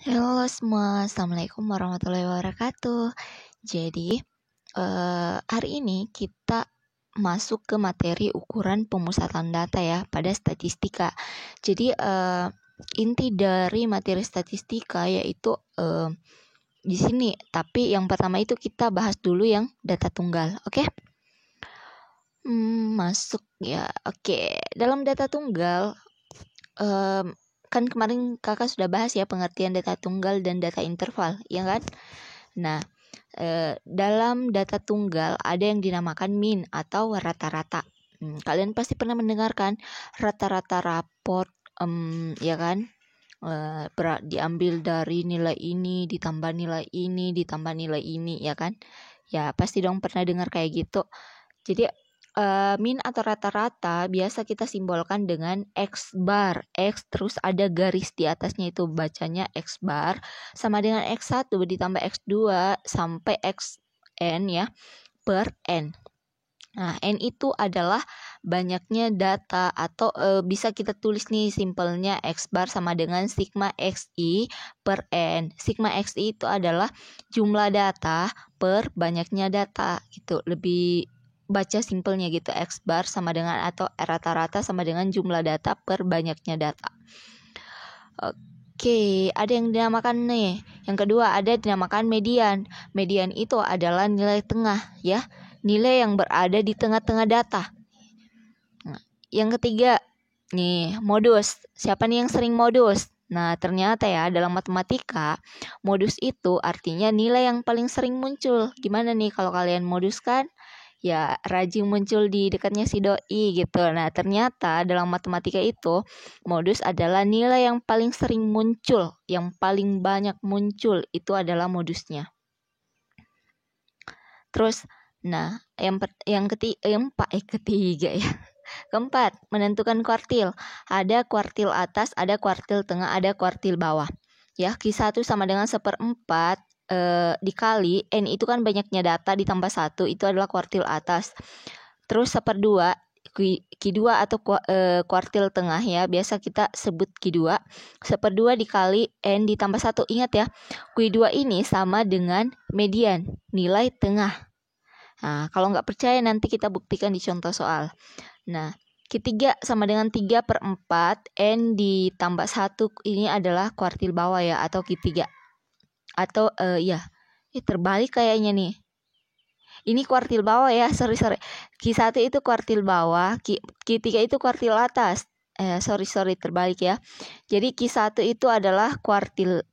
Halo semua, Assalamualaikum warahmatullahi wabarakatuh. Jadi, hari ini kita masuk ke materi ukuran pemusatan data ya pada statistika. Jadi, inti dari materi statistika yaitu di sini. Tapi yang pertama itu kita bahas dulu yang data tunggal, oke? Masuk ya, oke. Dalam data tunggal, kan kemarin kakak sudah bahas ya pengertian data tunggal dan data interval, ya kan? Nah, dalam data tunggal ada yang dinamakan mean atau rata-rata. Kalian pasti pernah mendengarkan rata-rata raport, ya kan? Diambil dari nilai ini, ditambah nilai ini, ditambah nilai ini, ya kan? Ya, pasti dong pernah dengar kayak gitu. Jadi, mean atau rata-rata biasa kita simbolkan dengan X bar. X terus ada garis di atasnya itu bacanya X bar sama dengan X1 ditambah X2 sampai Xn ya per N. Nah, N itu adalah banyaknya data atau bisa kita tulis nih simpelnya X bar sama dengan sigma XI per N. Sigma XI itu adalah jumlah data per banyaknya data gitu. Lebih baca simpelnya gitu, X bar sama dengan atau rata-rata sama dengan jumlah data per banyaknya data. Oke, ada yang dinamakan nih. Yang kedua ada dinamakan median. Median itu adalah nilai tengah ya, nilai yang berada di tengah-tengah data. Nah, yang ketiga nih modus. Siapa nih yang sering modus? Nah, ternyata ya dalam matematika modus itu artinya nilai yang paling sering muncul. Gimana nih kalau kalian modus kan? Ya rajin muncul di dekatnya si doi gitu. Nah, ternyata dalam matematika itu modus adalah nilai yang paling sering muncul, yang paling banyak muncul itu adalah modusnya. Terus, nah yang ketiga ya. Keempat, menentukan kuartil. Ada kuartil atas, ada kuartil tengah, ada kuartil bawah. Ya, Q1 sama dengan 1/4 dikali N itu kan banyaknya data ditambah 1 itu adalah kuartil atas. Terus 1/2 Q2 atau kuartil tengah ya, biasa kita sebut Q2. 1/2 dikali N ditambah 1. Ingat ya, Q2 ini sama dengan median, nilai tengah. Nah, kalau nggak percaya nanti kita buktikan di contoh soal. Nah, Q3 sama dengan 3/4 N ditambah 1 ini adalah kuartil bawah ya, atau Q3. Atau terbalik kayaknya nih. Ini kuartil bawah ya, sorry. Q1 itu kuartil bawah, Q3 itu kuartil atas. Sorry, terbalik ya. Jadi Q1 itu adalah kuartil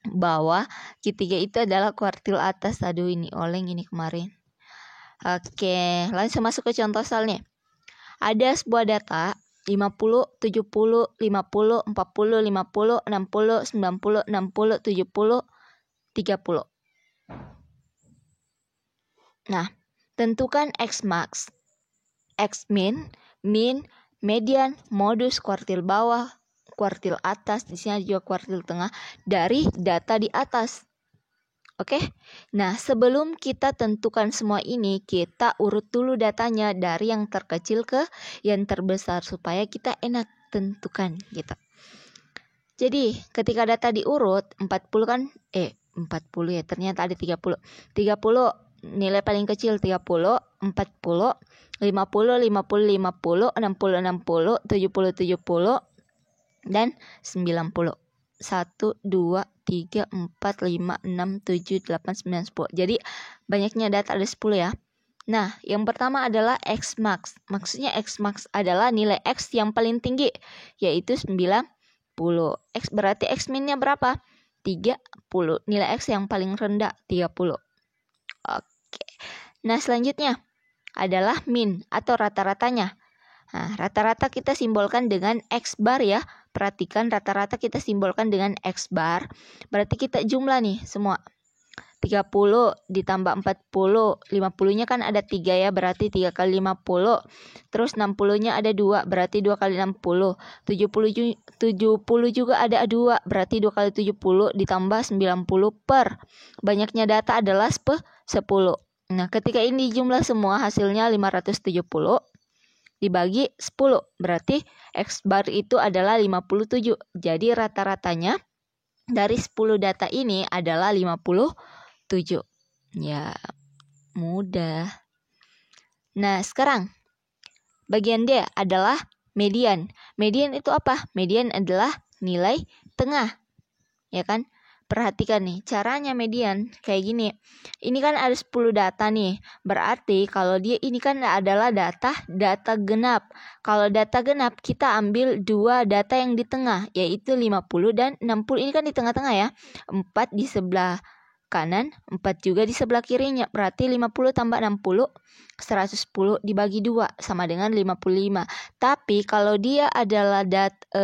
bawah, Q3 itu adalah kuartil atas. Aduh, ini oleng ini kemarin. Oke, langsung masuk ke contoh soalnya. Ada sebuah data 50, 70, 50, 40, 50, 60, 90, 60, 70, 30. Nah, tentukan X max, X min, median, modus, kuartil bawah, kuartil atas, di sini juga kuartil tengah dari data di atas. Oke. Nah, sebelum kita tentukan semua ini, kita urut dulu datanya dari yang terkecil ke yang terbesar supaya kita enak tentukan gitu. Jadi, ketika data diurut 40 kan 40 ya, ternyata ada 30. 30 nilai paling kecil 30, 40, 50, 50, 50, 60, 60, 70, 70 dan 90. 1, 2, 3, 4, 5, 6, 7, 8, 9, 10. Jadi banyaknya data ada 10 ya. Nah, yang pertama adalah X max. Maksudnya X max adalah nilai X yang paling tinggi, yaitu 90. X berarti X minnya berapa? 30. Nilai X yang paling rendah 30. Oke. Nah, selanjutnya adalah min atau rata-ratanya. Nah, rata-rata kita simbolkan dengan X bar ya. Perhatikan rata-rata kita simbolkan dengan X bar. Berarti kita jumlah nih semua. 30 ditambah 40. 50-nya kan ada 3 ya, berarti 3 kali 50. Terus 60-nya ada 2, berarti 2 kali 60. 70 juga ada 2, berarti 2 kali 70 ditambah 90 per. Banyaknya data adalah 10. Nah, ketika ini jumlah semua hasilnya 570. Dibagi 10, berarti X bar itu adalah 57. Jadi rata-ratanya dari 10 data ini adalah 57. Ya, mudah. Nah, sekarang bagian D adalah median. Median itu apa? Median adalah nilai tengah. Ya kan? Perhatikan nih, caranya median kayak gini. Ini kan ada 10 data nih. Berarti kalau dia ini kan adalah data genap. Kalau data genap kita ambil 2 data yang di tengah, yaitu 50 dan 60. Ini kan di tengah-tengah ya. 4 di sebelah kanan, 4 juga di sebelah kirinya. Berarti 50 tambah 60, 110 dibagi 2 sama dengan 55. Tapi kalau dia adalah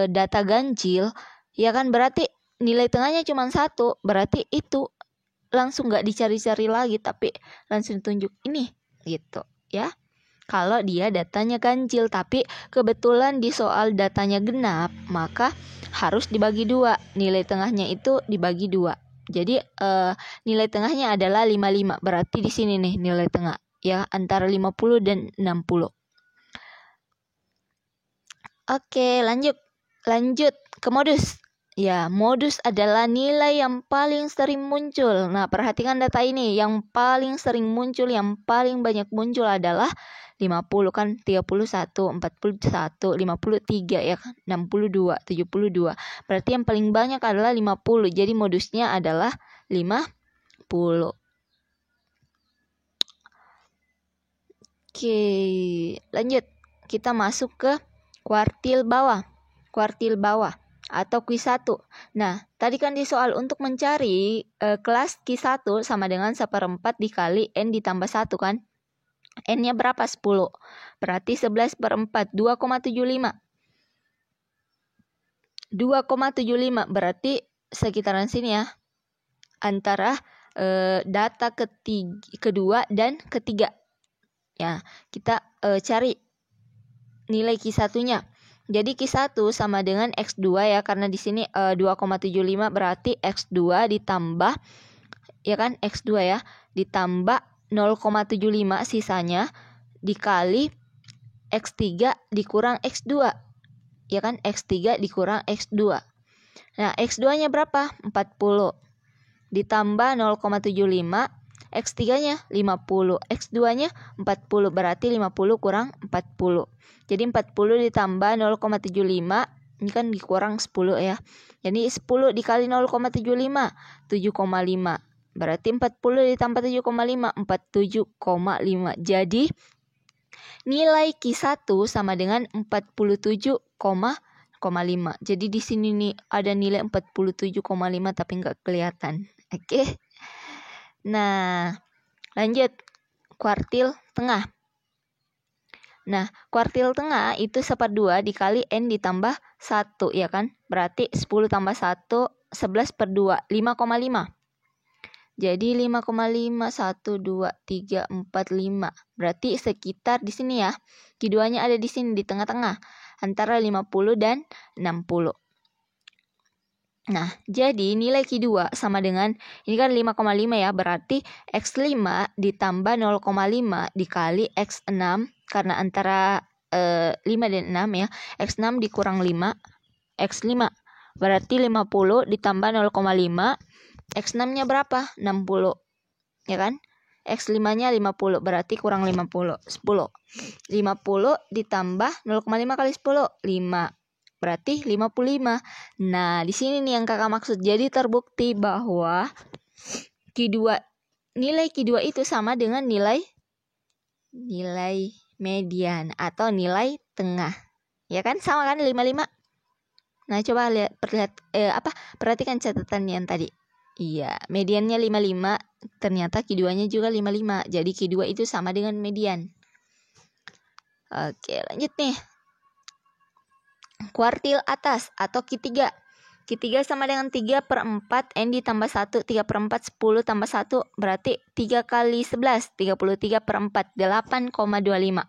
data ganjil, ya kan berarti nilai tengahnya cuma 1, berarti itu langsung nggak dicari-cari lagi, tapi langsung tunjuk ini gitu ya. Kalau dia datanya ganjil, tapi kebetulan di soal datanya genap, maka harus dibagi 2. Nilai tengahnya itu dibagi 2. Jadi nilai tengahnya adalah 55. Berarti di sini nih nilai tengah ya, antara 50 dan 60. Oke, lanjut ke modus. Ya, modus adalah nilai yang paling sering muncul. Nah, perhatikan data ini. Yang paling sering muncul, yang paling banyak muncul adalah 50 kan, 31, 41, 53 ya kan, 62, 72. Berarti yang paling banyak adalah 50. Jadi modusnya adalah 50. Oke, lanjut. Kita masuk ke kuartil bawah atau Q1. Nah, tadi kan di soal untuk mencari kelas Q1 sama dengan 1/4 dikali N ditambah 1 kan. N-nya berapa? 10. Berarti 11/4, 2,75. 2,75 berarti sekitaran sini ya. Antara data kedua dan ketiga. Ya, kita cari nilai Q1-nya. Jadi Q1 sama dengan X2 ya, karena di sini 2,75 berarti X2 ditambah ya kan, X2 ya, ditambah 0,75 sisanya dikali X3 dikurang X2. Ya kan, X3 dikurang X2. Nah, X2-nya berapa? 40. Ditambah 0,75, X3-nya 50, X2-nya 40, berarti 50 kurang 40. Jadi 40 ditambah 0,75, ini kan dikurang 10 ya. Jadi 10 dikali 0,75, 7,5. Berarti 40 ditambah 7,5, 47,5. Jadi nilai Q1 sama dengan 47,5. Jadi di sini nih ada nilai 47,5 tapi nggak kelihatan. Oke. Nah, lanjut kuartil tengah. Nah, kuartil tengah itu 1/2 dikali N ditambah 1 ya kan. Berarti 10 tambah 1, 11/2, 5,5. Jadi 5,5, 1, 2, 3, 4, 5. Berarti sekitar di sini ya. Keduanya ada di sini di tengah-tengah. Antara 50 dan 60. Nah, jadi nilai Q2 sama dengan, ini kan 5,5 ya, berarti X5 ditambah 0,5 dikali X6, karena antara 5 dan 6 ya, X6 dikurang 5, X5, berarti 50 ditambah 0,5, X6-nya berapa? 60, ya kan? X5-nya 50, berarti kurang 50, 10. 50 ditambah 0,5 kali 10, 5. Berarti 55. Nah, di sini nih yang kakak maksud. Jadi terbukti bahwa nilai Q2 itu sama dengan nilai median atau nilai tengah. Ya kan? Sama kan 55. Nah, coba perhatikan catatan yang tadi. Iya, mediannya 55, ternyata Q2-nya juga 55. Jadi Q2 itu sama dengan median. Oke, lanjut nih. Kuartil atas atau Q3. Q3 sama dengan 3/4 N ditambah 1, 3/4, 10 tambah 1, berarti 3 kali 11, 33/4, 8,25.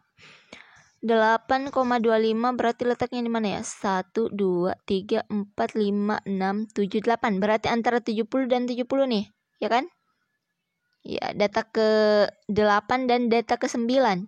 8,25 berarti letaknya di mana ya? 1, 2, 3, 4, 5, 6, 7, 8. Berarti antara 70 dan 70 nih, ya kan? Ya, data ke-8 dan data ke-9.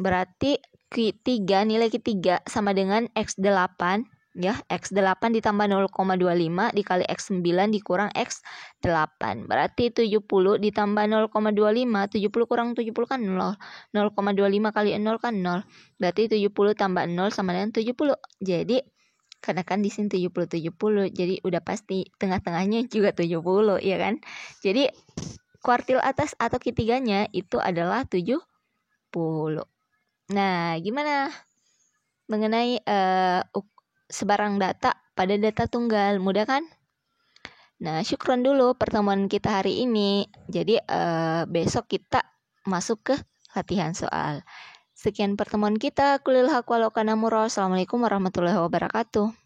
Berarti nilai Q3 sama dengan X8 Ya, X8 ditambah 0,25 dikali X9 dikurang X8. Berarti 70 ditambah 0,25. 70 kurang 70 kan 0. 0,25 kali 0 kan 0. Berarti 70 tambah 0 sama dengan 70. Jadi, karena kan di sini 70. Jadi udah pasti tengah-tengahnya juga 70, ya kan? Jadi, kuartil atas atau ketiganya itu adalah 70. Nah, gimana mengenai sebarang data pada data tunggal? Mudah kan? Nah, syukron dulu pertemuan kita hari ini. Jadi besok kita masuk ke latihan soal. Sekian pertemuan kita. Kulil haq walau kana murah. Assalamualaikum warahmatullahi wabarakatuh.